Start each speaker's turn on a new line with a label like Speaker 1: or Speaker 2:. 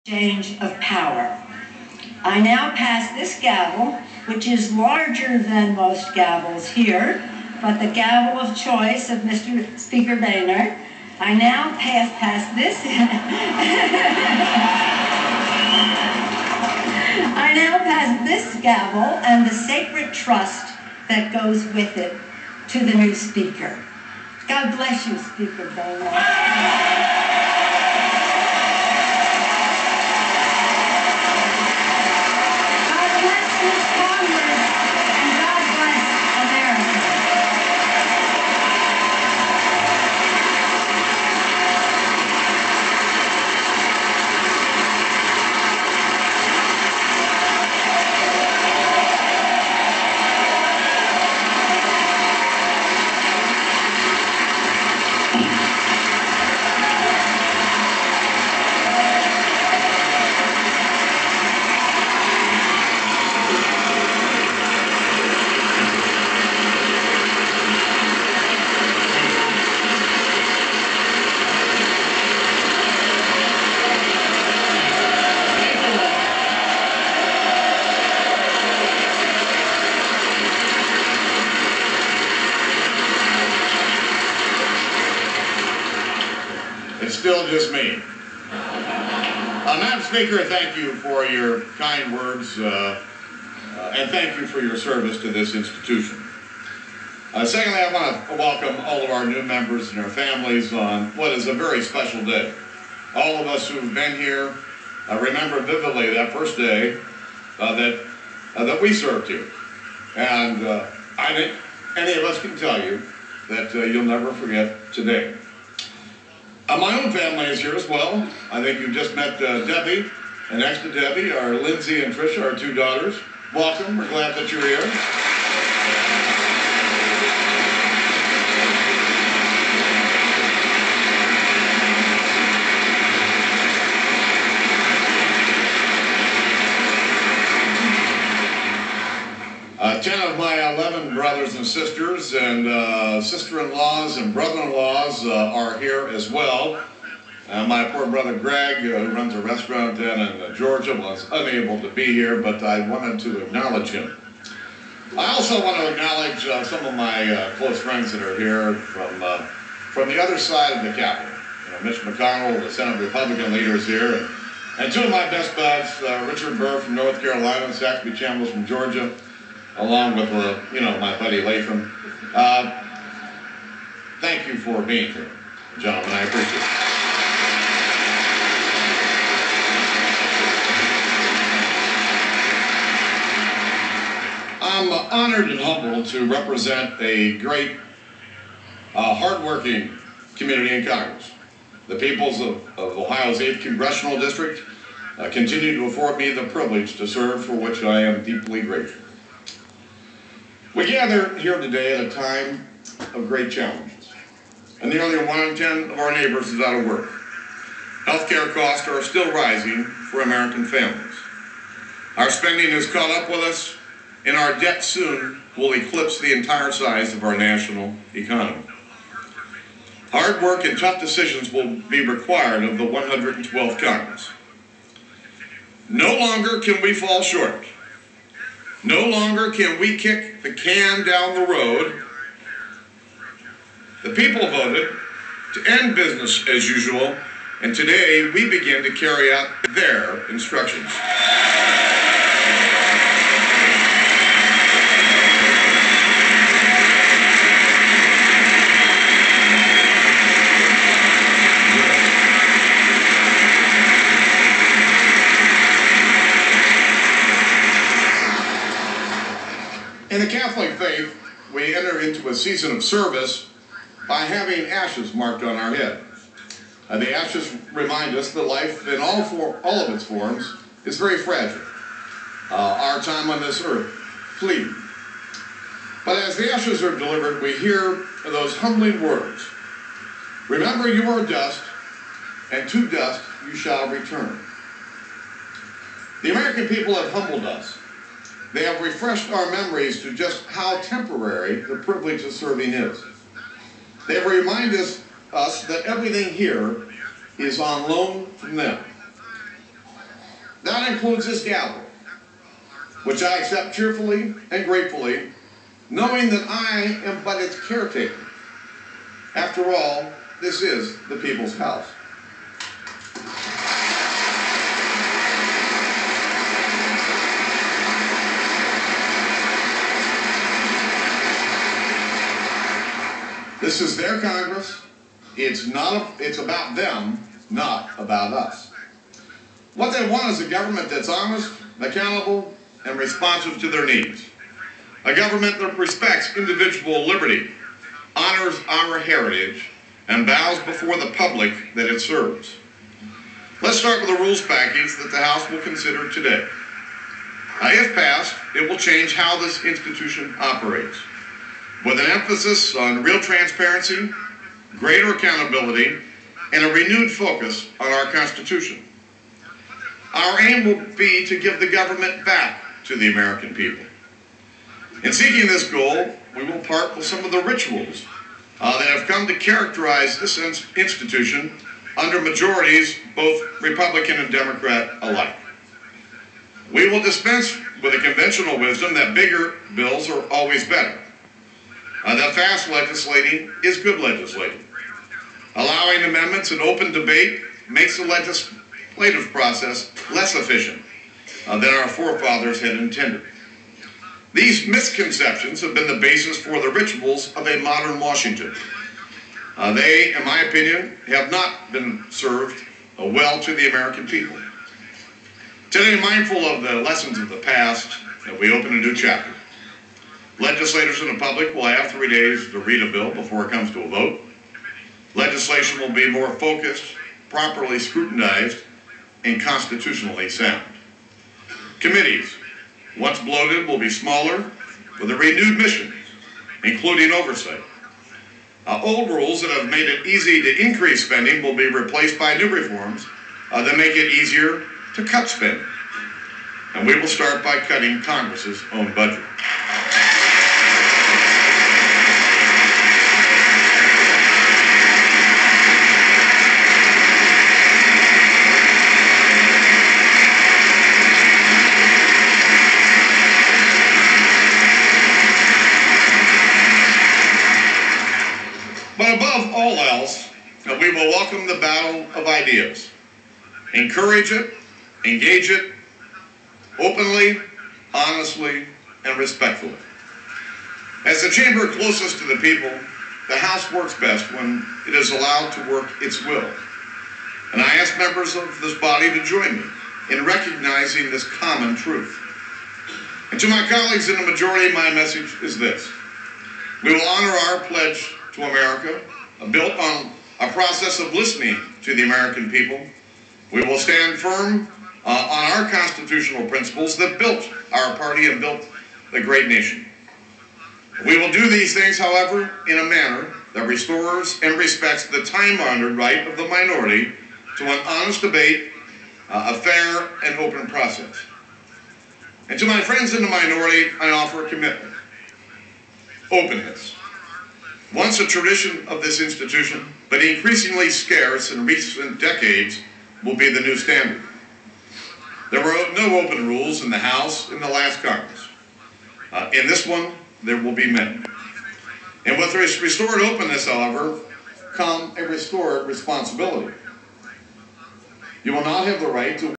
Speaker 1: Exchange of power. I now pass this gavel, which is larger than most gavels here, but the gavel of choice of Mr. Speaker Boehner. I now pass this. I now pass this gavel and the sacred trust that goes with it to the new Speaker. God bless you, Speaker Boehner.
Speaker 2: It's still just me. Madam Speaker, thank you for your kind words and thank you for your service to this institution. Secondly, I want to welcome all of our new members and our families on what is a very special day. All of us who've been here remember vividly that first day that we served here. And I think any of us can tell you that you'll never forget today. My own family is here as well. I think you just met Debbie, and next to Debbie are Lindsay and Tricia, our two daughters. Welcome, we're glad that you're here. Ten of my 11 brothers and sisters and sister-in-laws and brother-in-laws are here as well. My poor brother Greg, who runs a restaurant down in Georgia, was unable to be here, but I wanted to acknowledge him. I also want to acknowledge some of my close friends that are here from the other side of the Capitol. Mitch McConnell, the Senate Republican leader, is here, and two of my best buds, Richard Burr from North Carolina and Saxby Chambliss from Georgia, along with, my buddy Latham. Thank you for being here, gentlemen. I appreciate it. I'm honored and humbled to represent a great, hardworking community in Congress. The peoples of Ohio's 8th Congressional District continue to afford me the privilege to serve, for which I am deeply grateful. We gather here today at a time of great challenges, and nearly 1 in 10 of our neighbors is out of work. Healthcare costs are still rising for American families. Our spending has caught up with us, and our debt soon will eclipse the entire size of our national economy. Hard work and tough decisions will be required of the 112th Congress. No longer can we fall short. No longer can we kick the can down the road. The people voted to end business as usual, and today we begin to carry out their instructions. In the Catholic faith, we enter into a season of service by having ashes marked on our head. The ashes remind us that life in all of its forms is very fragile. Our time on this earth, fleeting. But as the ashes are delivered, we hear those humbling words. Remember, you are dust, and to dust you shall return. The American people have humbled us. They have refreshed our memories to just how temporary the privilege of serving is. They have reminded us that everything here is on loan from them. That includes this gavel, which I accept cheerfully and gratefully, knowing that I am but its caretaker. After all, this is the people's house. This is their Congress. It's about them, not about us. What they want is a government that's honest, accountable, and responsive to their needs. A government that respects individual liberty, honors our heritage, and bows before the public that it serves. Let's start with the rules package that the House will consider today. If passed, it will change how this institution operates, with an emphasis on real transparency, greater accountability, and a renewed focus on our Constitution. Our aim will be to give the government back to the American people. In seeking this goal, we will part with some of the rituals that have come to characterize this institution under majorities, both Republican and Democrat alike. We will dispense with the conventional wisdom that bigger bills are always better. That fast legislating is good legislating. Allowing amendments and open debate makes the legislative process less efficient than our forefathers had intended. These misconceptions have been the basis for the rituals of a modern Washington. They, in my opinion, have not been served well to the American people. Today, mindful of the lessons of the past, we open a new chapter. Legislators and the public will have 3 days to read a bill before it comes to a vote. Legislation will be more focused, properly scrutinized, and constitutionally sound. Committees, once bloated, will be smaller with a renewed mission, including oversight. Old rules that have made it easy to increase spending will be replaced by new reforms that make it easier to cut spending. And we will start by cutting Congress's own budget. But above all else, we will welcome the battle of ideas, encourage it, engage it, openly, honestly, and respectfully. As the chamber closest to the people, the House works best when it is allowed to work its will. And I ask members of this body to join me in recognizing this common truth. And to my colleagues in the majority, my message is this. We will honor our pledge to America, built on a process of listening to the American people. We will stand firm on our constitutional principles that built our party and built the great nation. We will do these things, however, in a manner that restores and respects the time-honored right of the minority to an honest debate, a fair and open process. And to my friends in the minority, I offer a commitment. Openness. Once a tradition of this institution, but increasingly scarce in recent decades, will be the new standard. There were no open rules in the House in the last Congress. In this one, there will be many. And with restored openness, however, come a restored responsibility. You will not have the right to